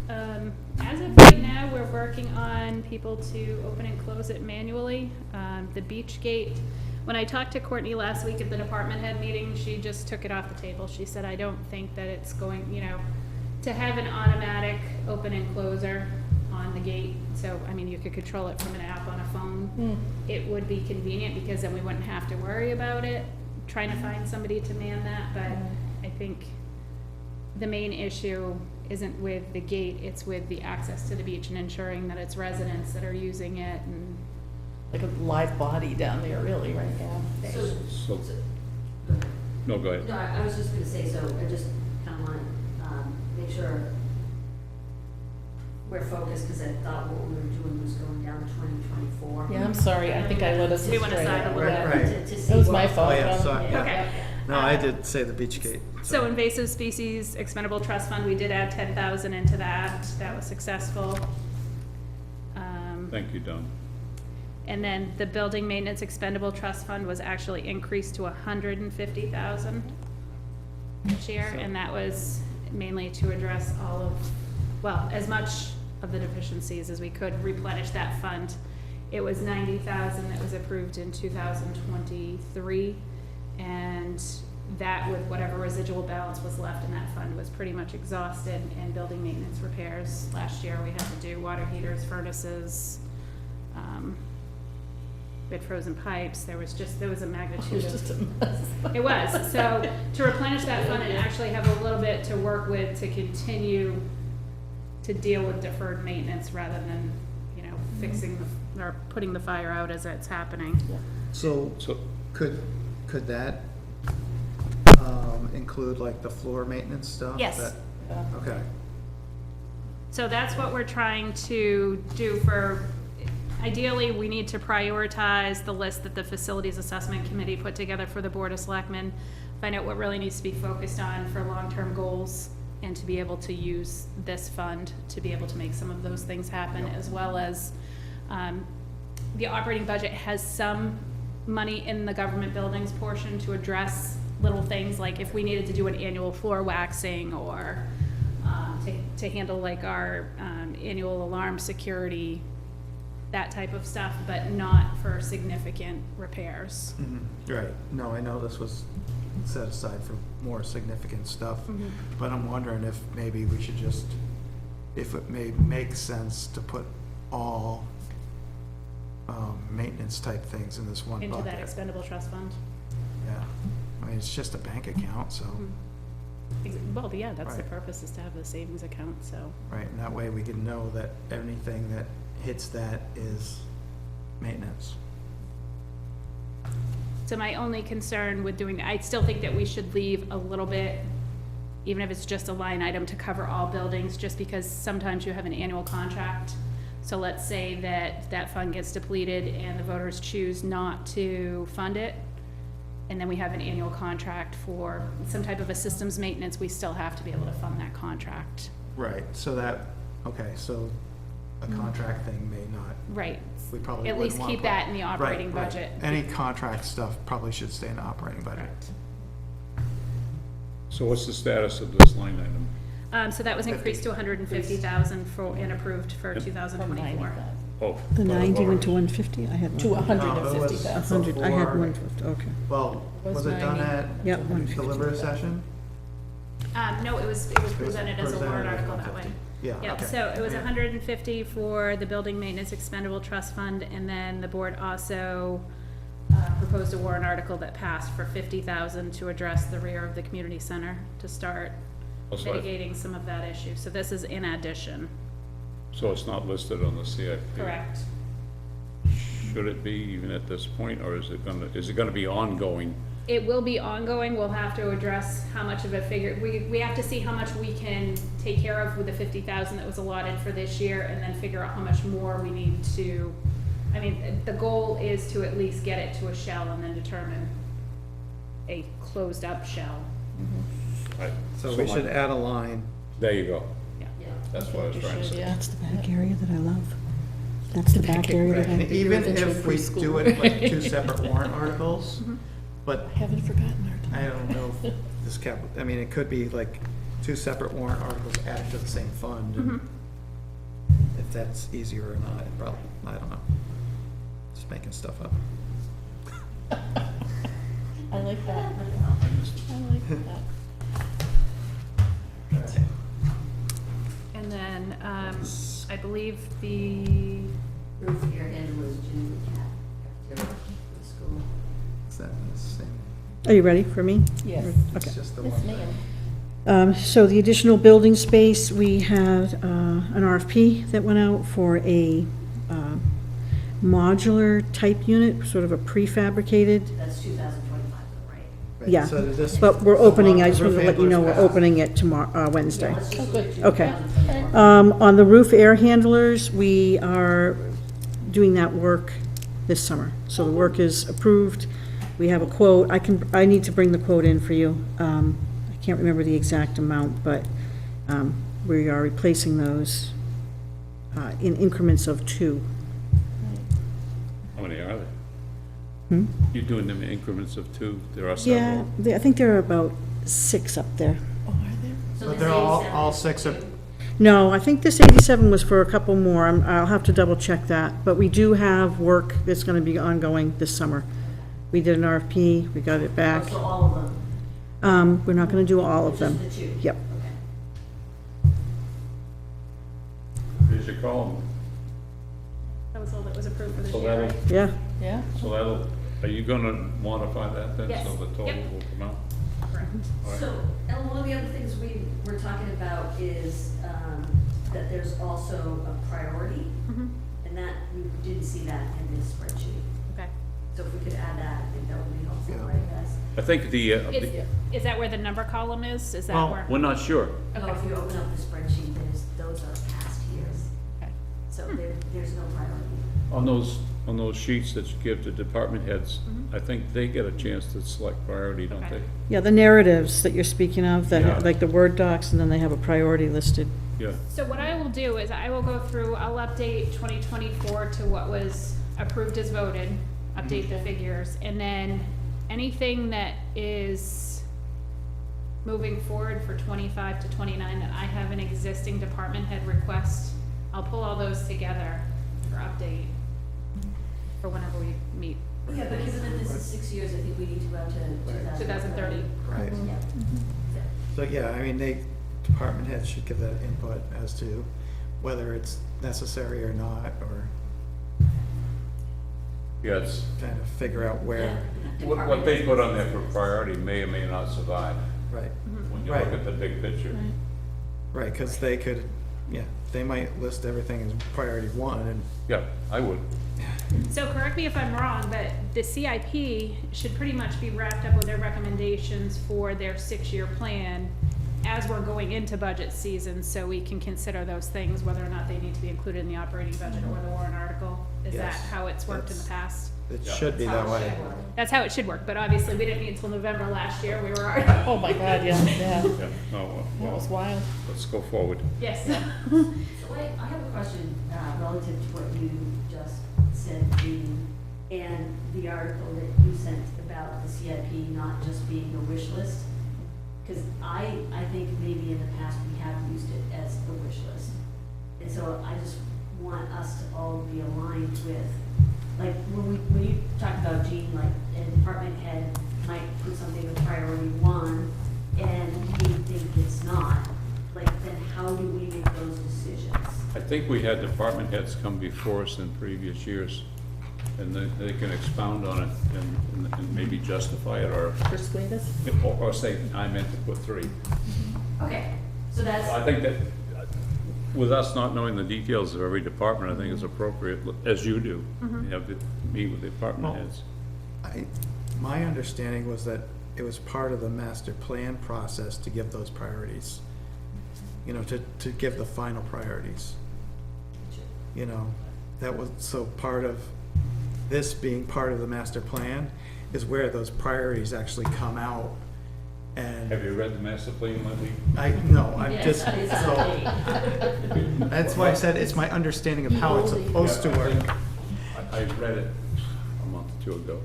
As of right now, we're working on people to open and close it manually. The beach gate, when I talked to Courtney last week at the department head meeting, she just took it off the table. She said, I don't think that it's going, you know, to have an automatic open and closer on the gate. So, I mean, you could control it from an app on a phone. It would be convenient because then we wouldn't have to worry about it, trying to find somebody to man that, but I think the main issue isn't with the gate, it's with the access to the beach and ensuring that it's residents that are using it and. Like a live body down there, really, right now. So, no, go ahead. No, I was just gonna say, so I just kinda wanna, make sure we're focused, cause I thought what we were doing was going down to 2024. Yeah, I'm sorry, I think I let us. We went astray. aside a little Right, bit. right. To see That was what- my fault. Oh, yeah, sorry, yeah. Okay. No, I did say the Beachgate. So invasive species expendable trust fund, we did add 10,000 into that, that was successful. Thank you, Don. And then the building maintenance expendable trust fund was actually increased to 150,000 this year, and that was mainly to address all of, well, as much of the deficiencies as we could, replenish that fund. It was 90,000 that was approved in 2023, and that with whatever residual balance was left in that fund was pretty much exhausted in building maintenance repairs. Last year, we had to do water heaters, furnaces, we had frozen pipes, there was a It magnitude was of. just a mess. It was, so to replenish that fund and actually have a little bit to work with to continue to deal with deferred maintenance rather than, you know, fixing or putting the fire out as it's happening. So So, could that include like the floor maintenance stuff? Yes. That- Okay, So that's what we're trying to do for, ideally, we need to prioritize the list that the Facilities Assessment Committee put together for the Board of Selectmen, find out what really needs to be focused on for long-term goals, and to be able to use this fund to be able to make some of those things happen, as well as, the operating budget has some money in the government buildings portion to address little things, like if we needed to do an annual floor waxing or to handle like our annual alarm security, that type of stuff, but not for significant repairs. Right, no, I know this was set aside for more significant stuff, but I'm wondering if maybe we should just, if it may make sense to put all maintenance type things in this one bucket. Into that expendable trust fund. Yeah, I mean, it's just a bank account, so, Well, yeah, that's the Right. purpose, is to have the savings account, so. right, and that way we can know that anything that hits that is maintenance. So my only concern with doing that, I still think that we should leave a little bit, even if it's just a line item, to cover all buildings, just because sometimes you have an annual contract. So let's say that that fund gets depleted and the voters choose not to fund it, and then we have an annual contract for some type of a systems maintenance, we still have to be able to fund that contract. Right, so that, okay, so a contract thing may not, Right. we probably At wouldn't least wanna keep put- that in the Right, operating right. budget. Any contract stuff probably should stay in the operating budget. Correct. So what's the status of this line item? So that was increased to 150,000 for, and approved for Yep. 2024. Oh. The by 90 went voters. to 150? I had To one. 150,000. 100, I had before- 150, okay. Well, Was was it done 90. at Yep, 150. deliberative session? No, it was presented as a warrant article that way. Yeah, Yep, okay. so it was Yeah. 150 for the building maintenance expendable trust fund, and then the board also proposed a warrant article that passed for 50,000 to address the rear of the community center to start Oh, so I- mitigating some of that issue. So this is in addition. So it's not listed on the CIP? Correct. Should it be even at this point, or is it gonna be ongoing? It will be ongoing, we'll have to address how much of a figure, we have to see how much we can take care of with the 50,000 that was allotted for this year, and then figure out how much more we need to, I mean, the goal is to at least get it to a shell and then determine a closed-up shell. Right. So we should add a line. There you go. Yeah. That's what I was trying to say. Yeah. That's the back area that I love. That's the back area that And I, even eventually if we preschool. do it like two separate warrant articles, but I haven't forgotten our I time. don't know if this I mean, it could be like two separate warrant articles added to the same fund. and If that's easier or not, it probably, I don't know. Just making stuff up. I like that. I like that. And then, I believe the, Roof air handlers, gym, cafeteria, the school. Is that the same? are you ready for me? Yes. It's Okay. just the Yes, one. ma'am. So the additional building space, we had an RFP that went out for a modular type unit, sort of a prefabricated. That's 2025 though, right? Right, Yeah, so this- but we're opening, I just wanted to let you know, we're Roof handlers opening it tomorrow, Wednesday. Let's just Oh, look good. at Okay. 2024. On the roof air handlers, we are doing that work this summer. So the work is approved. We have a quote. I need to bring the quote in for you. I can't remember the exact amount, but we are replacing those in increments of 2. How many are Hmm? there? You're doing them in increments of 2? There are Yeah, several? I think there are about 6 up there. Oh, are there? So But this they're all 87 6 are, too. No, I think this 87 was for a couple more. I'll have to double check that. But we do have work that's going to be ongoing this summer. We did an RFP, we got it back. So all of them? We're not going to do all of them. Just the 2? Yep. Okay. Here's your column. that was all that was approved for this So year, that'll, right? Yeah, Yeah? are you gonna modify that then? Yes. So the total Yep. will come out? Correct. All right. So, Ellen, one of the other things we were talking about is that there's also a priority, and that, we didn't see that in this spreadsheet. Okay. So if we could add that, I think that would be helpful, Yeah. right, guys? I think Is that where the number column is? Is that Well, where? we're not sure. No, if you open up the spreadsheet, those are past years, Okay. so there's no priority. On those sheets that you give to department heads, I think they get a chance to select priority, don't Okay. they? yeah, the narratives that you're speaking of, Yeah. that, like the Word docs, and then they have a priority listed. Yeah. So what I will do is I will go through, I'll update 2024 to what was approved as voted, update the figures, and then anything that is moving forward for 25 to 29 that I have an existing department head request, I'll pull all those together for update for whenever we meet. Yeah, but given that this is 6 years, I think we need to go out to 2030. Right. Yeah. So, yeah, I mean, department heads should give that input as to whether it's necessary or not, or Yeah, it's, kind of figure out where, what they put on there for priority may or may not survive right, when you look Right. at the big picture. right, because they could, yeah, they might list everything as priority one, and, Yeah, I would. So correct me if I'm wrong, but the CIP should pretty much be wrapped up with their recommendations for their 6-year plan as we're going into budget season, so we can consider those things, whether or not they need to be included in the operating budget or the warrant article. Is that Yes, how it's worked in the past? it Yeah. should be that way. That's how it should work, but obviously we didn't meet until November last year, we were already, Oh, my God, yeah, yeah. Yeah, no, That was well, wild. let's go forward. yes. So I have a question relative to what you just said, Jean, and the article that you sent about the CIP not just being a wish list. Because I think maybe in the past we have used it as a wish list. And so I just want us to all be aligned with, like, when you talk about, Jean, like, a department head might put something as priority one, and we think it's not, like, then how do we make those decisions? I think we had department heads come before us in previous years, and they can expound on it and maybe justify it, Persuade us? or say, I meant to put 3. Okay, so that's. I think that, with us not knowing the details of every department, I think it's appropriate, as you do, you have to meet with the department Well- heads. My understanding was that it was part of the master plan process to give those priorities, you know, to give the final priorities. You know, that was, so part of this being part of the master plan is where those priorities actually come out. And Have you read the master plan lately? I'm Yes, just, it's so, updated. that's why I said it's my understanding of how it's supposed to Yeah, I work. think- I read it a month or two ago.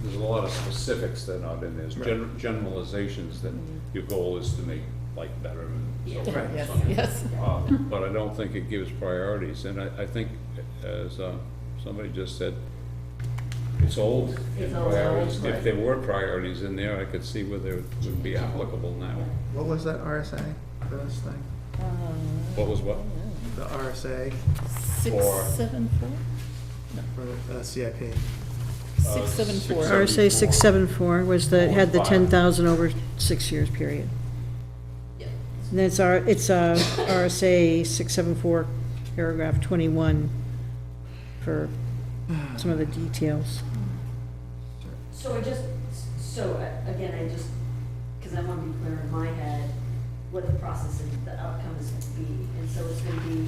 There's a lot of specifics that are not in there, there's generalizations that your goal is to make life better and so forth. and Yes, so on. yes. But I don't think it gives priorities, and I think, as somebody just said, it's old in It's old, priorities. right. If there were priorities in there, I could see where they would be applicable now. What was that RSA for this thing? What was what? The RSA 674? for the CIP? 674. RSA 674 was the, had the 4 and 5. 10,000 over 6 years period. Yeah. And then it's RSA 674, paragraph 21 for some of the details. So again, because I want to be clear in my head what the process and the outcome is going to be. And so it's going to be,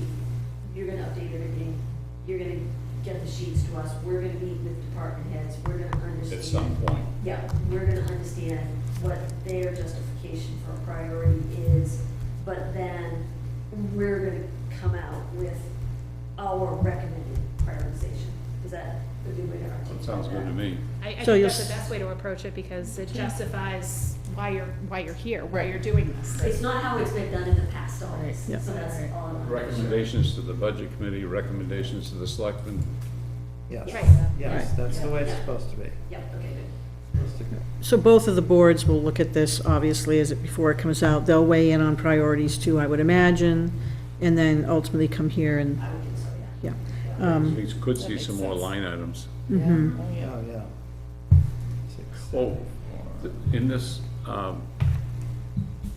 you're going to update everything, you're going to get the sheets to us, we're going to meet with department heads, we're going to understand. At some point. Yeah, we're going to understand what their justification for a priority is, but then we're going to come out with our recommended prioritization. Is that a good way to articulate that? That sounds good to me. I So think you'll that's the s- best way to approach it, because it justifies why you're here, why you're doing this. It's not how it's been done in the past always, Right. Yeah. so that's all I want. Recommendations to the budget committee, recommendations to the selectmen. Yes, Right. yes, that's the way it's Yeah. supposed to be. Yep, okay, good. So both of the boards will look at this, obviously, before it comes out. They'll weigh in on priorities too, I would imagine, and then ultimately come here and, I would think so, yeah. yeah. We could That see makes some more sense. line items. Mhm. Oh, yeah. Oh, yeah. Oh, in this,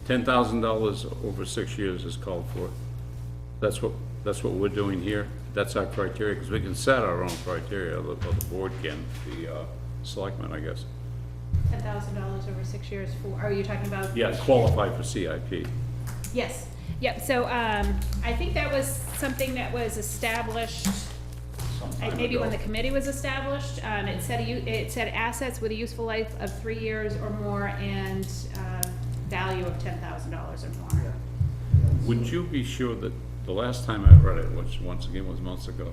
$10,000 over 6 years is called for. That's what we're doing here. That's our criteria, because we can set our own criteria, or the board can, the selectmen, I guess. $10,000 over 6 years for, are you talking about? Yeah, qualify for CIP. Yes, yep, so, I think that was something that was established, some time maybe when ago. the committee was established. It said assets with a useful life of 3 years or more and, value of $10,000 or more. Would you be sure that, the last time I read it, which once again was months ago,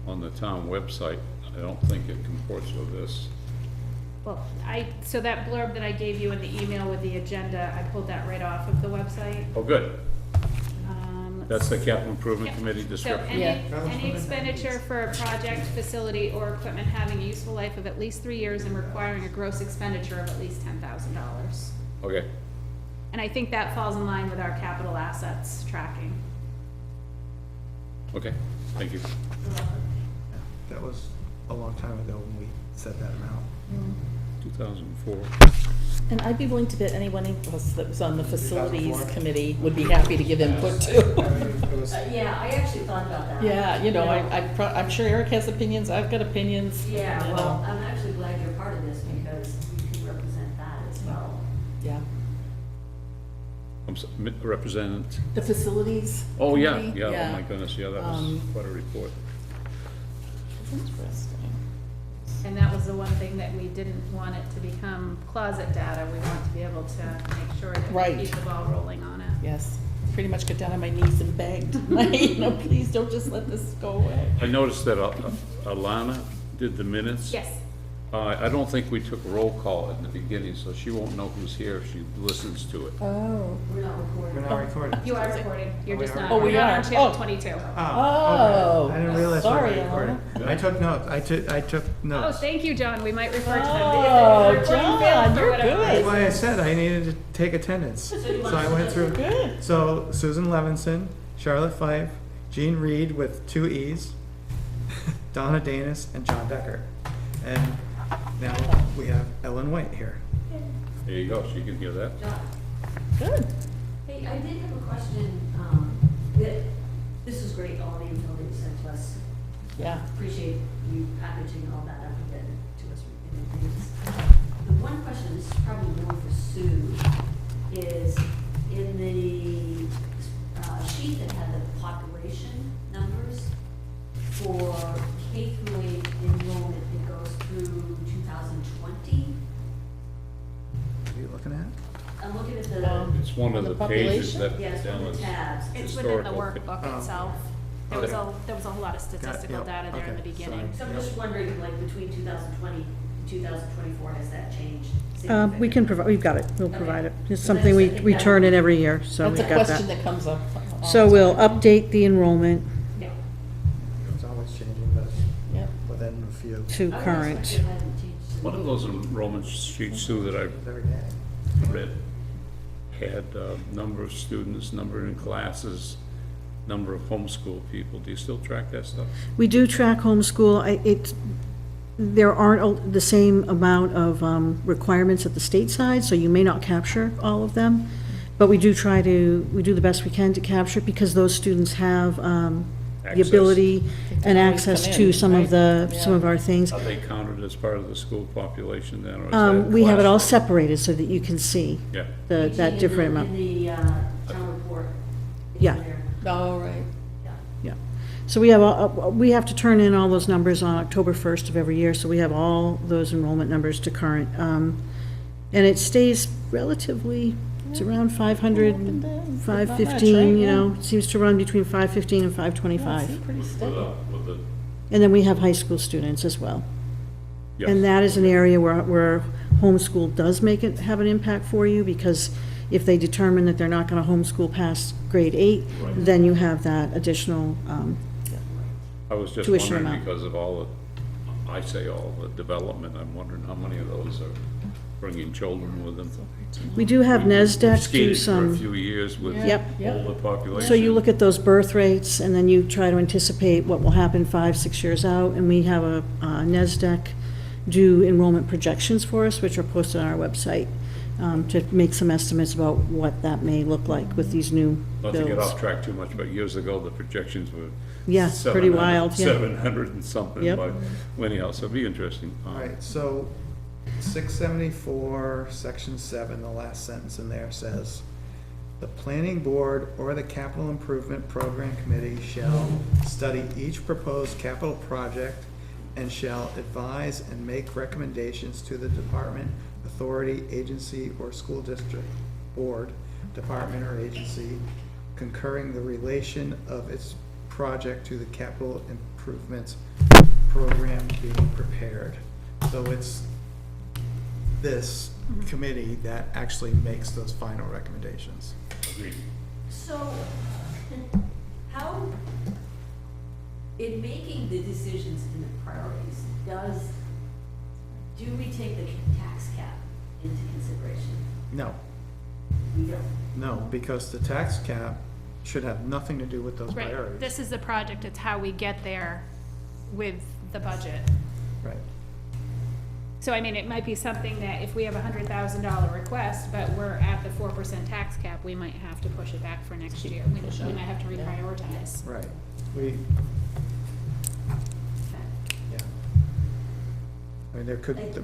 on the town website, I don't think it comports with this, well, so that blurb that I gave you in the email with the agenda, I pulled that right off of the website. Oh, good. Let's That's the capital improvement Yep. committee So description. any expenditure for a project, facility, or equipment having a useful life of at least 3 years and requiring a gross expenditure of at least $10,000. Okay, And I think that falls in line with our capital assets tracking. okay, thank you. That was a long time ago when we set that amount. 2004. And I'd be willing to bet anyone of us that was on the facilities 2004? committee would be happy to give input too. It was- Yeah, I actually thought about that. Yeah, you know, You I'm sure Eric has opinions, I've got opinions. Yeah, you know. well, I'm actually glad you're part of this because you can represent that as well. Yeah. Representative. The facilities. Oh, yeah, committee? yeah, oh my goodness, yeah, that was Um, quite a report. It's interesting. And that was the one thing that we didn't want it to become closet data. We want to be able to make sure that Right. we keep the ball rolling on it. Yes, pretty much got down on my knees and begged, you know, please don't just let this go away. I noticed that Alana did the minutes. Yes. I don't think we took roll call in the beginning, so she won't know who's here if she listens to it. Oh. We're not recording. We're not recording. You are recording. You're Oh, we just are? not. Oh, we you're not are. on channel Oh. 22. Oh, Okay. I didn't realize we sorry, were recording. Alana. I took notes, I took Oh, notes. thank you, John. We might refer to them. Oh, If the recording John, fails or you're whatever. good. That's why I said I needed to take attendance. So I went through. Good. So Susan Levinson, Charlotte Fife, Jean Reed with 2 E's, Donna Danis, and John Decker. And now we have Ellen White here. There you go, she can hear that. John, Good. hey, I did have a question, this is great, all the info that you sent to us. Yeah. Appreciate you packaging all that up and getting it to us in advance. The one question, this is probably more for Sue, is in the sheet that had the population numbers for K through 8 enrollment, it goes through 2020. What are you looking at? I'm looking at the, It's one of The the pages population? that. yes, that one of was- the tabs. It's within the Historical. workbook Oh. itself. There was a whole lot of statistical yep, data there in the okay, beginning. So I'm just wondering, like, between 2020 and 2024, has that changed? We can provide, we've got it, we'll Okay. provide it. It's So something that's- we turn in every year, so That's we've a got question that. that comes up. all So the we'll time. update the enrollment Yeah. It's always changing, but Yep. within a few. to I was current. expecting it hadn't changed. One of those enrollment sheets, Sue, that I Every day. read had number of students, number in classes, number of homeschool people. Do you still track that stuff? We do track homeschool. There aren't the same amount of requirements at the state side, so you may not capture all of them. But we do the best we can to capture it because those students have the Access. ability They can and always access come to in, some of right? some of our things. Are they counted as part of the school population then, or is that? We have it all class? separated so that you can see Yeah, that different amount. In the town report. it's Yeah. there. Oh, right. Yeah. Yeah. So we have to turn in all those numbers on October 1st of every year, so we have all those enrollment numbers to current. And it stays relatively, it's around 500, Up and down. Not much, 515, right? you Yeah. know, it seems to run between 515 and Yeah, 525. see, pretty with steady. the, And then we have high school students as well. yes. And that is an area where homeschool does have an impact for you, because if they determine that they're not gonna homeschool past grade 8, Right. then you have that additional, I was just tuition wondering amount. because of all the development, I'm wondering how many of those are bringing children with them. we do have NESDEC do Skated for a some. few years with Yep. older population. So you look at those birth rates, and then you try to anticipate what will happen 5, 6 years out, and we have a NESDEC do enrollment projections for us, which are posted on our website, to make some estimates about what that may look like with these new Not to get bills. off track too much, but years ago, the projections were. Yeah, pretty 700 wild, yeah. 700 and something, Yep. but anyhow, so it'd be interesting. All right, so 674, section 7, the last sentence in there says, "The planning board or the capital improvement program committee shall study each proposed capital project and shall advise and make recommendations to the department, authority, agency, or school district, board, department, or agency concurring the relation of its project to the capital improvements program being prepared." So it's this committee that actually makes those final recommendations. Agreed. So, how, in making the decisions and the priorities, do we take the tax cap into consideration? No, We don't. no, because the tax cap should have nothing to do with those Right, priorities. this is the project, it's how we get there with the budget. Right. So I mean, it might be something that if we have a $100,000 request, but we're at the 4% tax cap, we might have to push it back for next year. We might have to reprioritize. Right. We, yeah. I mean, there could,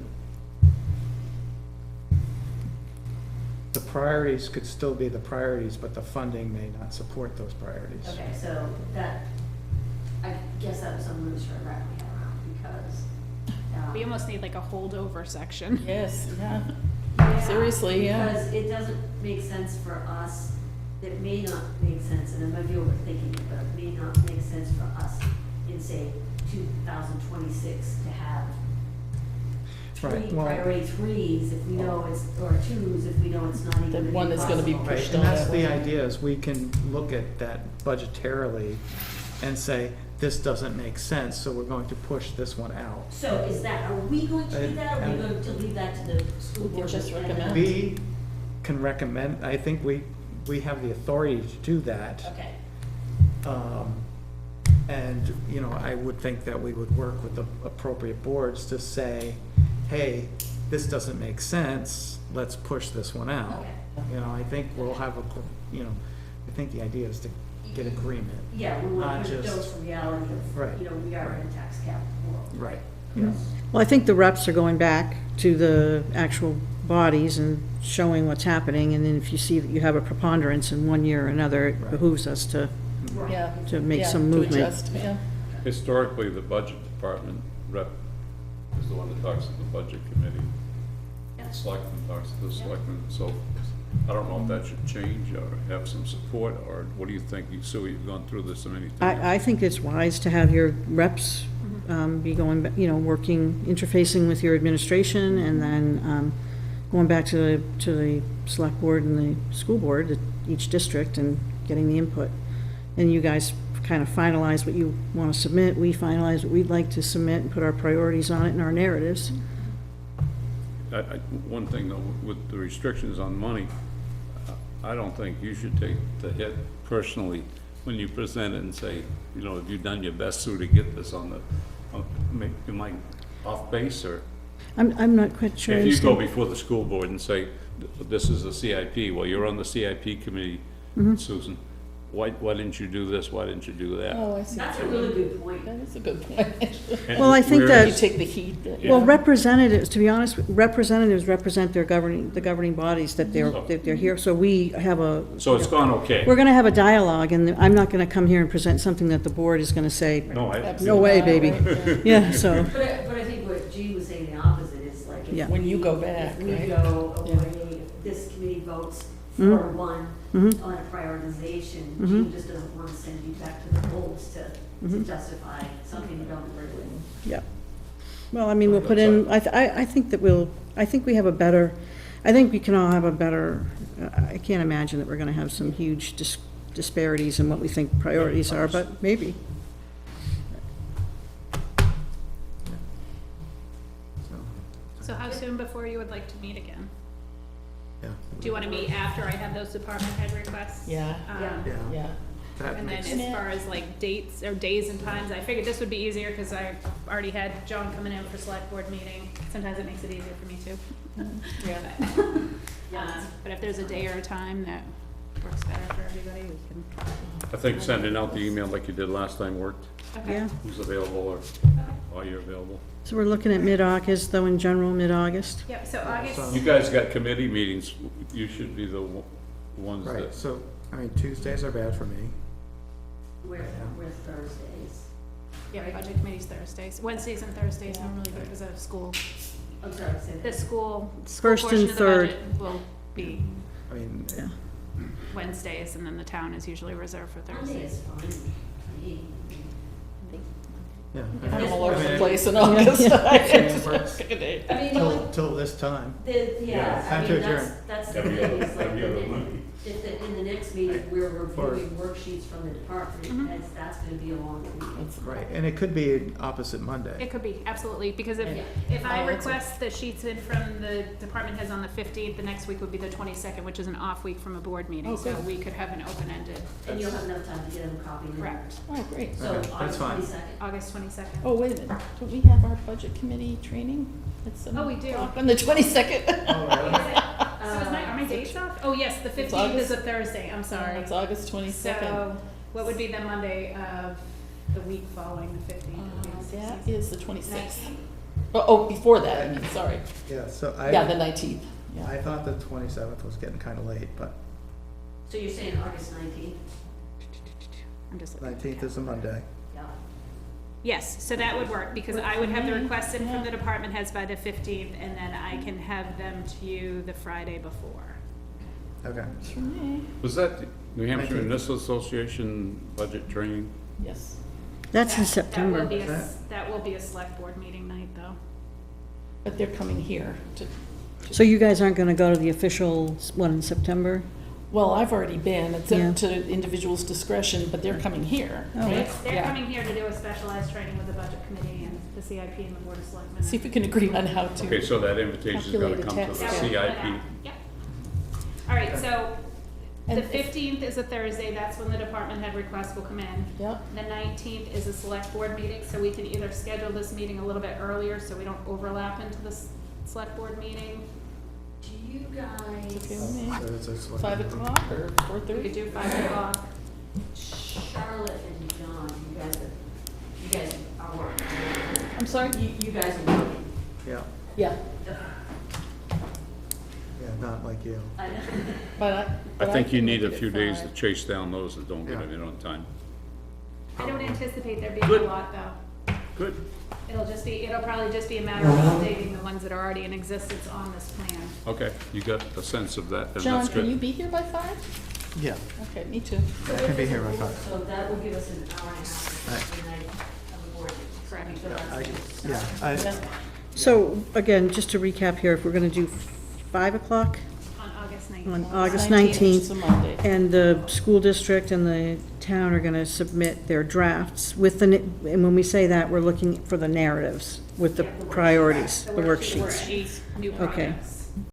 the priorities could still be the priorities, but the funding may not support those priorities. Okay, so that, I guess that was something I was trying to wrap my head around, because. We almost need like a holdover section. Yes, yeah. Yeah, Seriously, yeah. Because it doesn't make sense for us, it may not make sense, and I might be overthinking it, but it may not make sense for us in, say, 2026 to have Right, three well- priority threes if we know it's, or twos if we know it's not even The gonna be one is gonna be possible. Right, pushed and on that's that the way. idea, is we can look at that budgetarily and say, this doesn't make sense, so we're going to push this one out. So is that, are we going to do that, or are we And- going to leave that to the school We can board? just and- recommend. We can recommend, I think we have the authority to do that. Okay, And, you know, I would think that we would work with the appropriate boards to say, hey, this doesn't make sense, let's push this one out. okay. You know, I think we'll have you know, I think the idea is to get agreement. Yeah, we want Not to just- dose the reality of, Right, you know, we are in a tax cap world. Right, yes. Well, I think the reps are going back to the actual bodies and showing what's happening, and then if you see that you have a preponderance in one year or another, it Right. behooves us to, Right. Yeah. to make Yeah, some to movement. adjust, yeah. Historically, the budget department rep is the one that talks to the budget committee. Yeah. The selectman talks to the Yeah. selectman, so I don't know if that should change or have some support, or what do you think? Sue, you've gone through this so many times. I think it's wise to have your reps be going, you know, working, interfacing with your administration, and then going back to the select board and the school board at each district and getting the input. And you guys kind of finalize what you want to submit, we finalize what we'd like to submit and put our priorities on it and our narratives. One thing though, with the restrictions on money, I don't think you should take the hit personally when you present it and say, you know, have you done your best, Sue, to get this on the, am I off base, or? I'm not quite sure. I If you go understand. before the school board and say, this is a CIP, well, you're on the CIP committee, Mm-hmm. Susan, why didn't you do this, why didn't you do that? Oh, I see. That's a really good point. That is a good point. And Well, I think where- that- You take the heat. Well, representatives, to be honest, representatives represent their the governing bodies that they're here, so we have a, So it's gone okay? we're gonna have a dialogue, and I'm not gonna come here and present something that the board is gonna say, No, I. no way, baby. Yeah, so, But I think what Jean was saying, the opposite is like, Yeah. if When you go we- back, if we right? go Yeah. away, this committee votes for Mhm. one Mhm. on a prioritization, Mhm. Jean just doesn't want to send you back to the polls to Mhm. justify something you don't agree with. yeah. Well, I mean, we'll put in, I think that I think we have a better, I think we can all have a better, I can't imagine that we're gonna have some huge disparities in what we think priorities are, but maybe. So how soon before you would like to meet again? Yeah. Do you want to meet after I have those department head requests? Yeah. Yeah. Yeah. Yeah. That And then makes, as far as like dates or days and times, I figured this would be easier because I already had John coming in for select board meeting. Sometimes it makes it easier for me too. Yeah. But if there's a day or a time that works better for everybody, we can. I think sending out the email like you did last time worked, Okay. Yeah, who's available, or are you available? so we're looking at mid-August, though, in general, mid-August. Yep, so August, You guys got committee meetings, you should be the ones right, that, so, I mean, Tuesdays are bad for me. We're Thursdays. yeah, budget committee's Thursdays, Wednesdays and Thursdays normally because of school. I'm sorry, say The that. school First portion and of the third. budget will be I mean, Yeah. Wednesdays and then the town is usually reserved for Monday Thursdays. is fine for me. yeah. I'm Yes. all over I the mean, place in Yeah. August. Same works. I mean, the only until this time. Yeah, Time I to mean, adjourn. that's the Every thing, other- is like, every other Monday. if in the next meeting, we're reviewing worksheets from the department, that's gonna be a long meeting. Right, and it could be opposite Monday. It could be, absolutely, because if Yeah. I Oh, that's request the sheets in from the department heads on the 15th, the next week would be the 22nd, which is an off week from a board meeting, Oh, so good. we could have an open-ended, And you'll have enough time to get them copied. correct, Oh, great. So Okay, that's August fine. 22nd. August 22nd. Oh, wait a minute, don't we have our budget committee training? At 7 Oh, we do. o'clock On the 22nd. So is are my dates off? Oh, yes, the 15th is a Thursday, I'm sorry. It's August 22nd. So, what would be the Monday of the week following the 15th? Would be the That 16th. is the 26th. Oh, before that, I mean, sorry. Yeah, so Yeah, the I 19th. Yeah. I thought the 27th was getting kind of late, but So you're saying August 19th? I'm just looking. 19th is a Monday. Yeah. Yes, so that would work, because I would have the requests in from the department heads by the 15th, and then I can have them to you the Friday before. Okay. For me, Was that the New Hampshire 19th. Municipal Association budget training? yes. That's in That will September. be that will be a select board meeting night, though. But they're coming here to, So you guys aren't gonna go to the official one in September? well, I've already been, it's Yeah. up to individuals' discretion, but they're coming here, Oh. right? They're Yeah. coming here to do a specialized training with the budget committee and the CIP and the board of selectmen. See if we can agree on how to. Okay, so that invitation's gonna Calculate a come to tax the That will be CIP. that. Yep. All right, so the And- 15th is a Thursday, that's when the department head requests will come in. Yep. The 19th is a select board meeting, so we can either schedule this meeting a little bit earlier so we don't overlap into the select board meeting. Do you guys, Okay with me. So it's a select- 5 o'clock or We 4:30? could do 5 o'clock. Charlotte and John, you guys are working. I'm sorry? You guys are working. Yeah, Yeah, yeah, not like you. I know. but I think you can need a make it few at days to 5. chase down those that don't get Yeah. it in on time. I don't anticipate there being a Good. lot, though. Good. It'll probably just be a matter of updating the ones that are already in existence on this plan. Okay, you got a sense of that, and John, that's can you good. be here by 5? Yeah, Okay, me too. I can be here by 5. So that will give us an hour and a half Right. the night of the board. Correct. So that's- Yeah, Yeah. So, again, just to recap here, if we're gonna do 5 o'clock On August 19th. on August 19th, 19th, it's a Monday. and the school district and the town are gonna submit their drafts with the, and when we say that, we're looking for the narratives with the Yeah, priorities, the worksheets. Worksheets, new Okay. projects.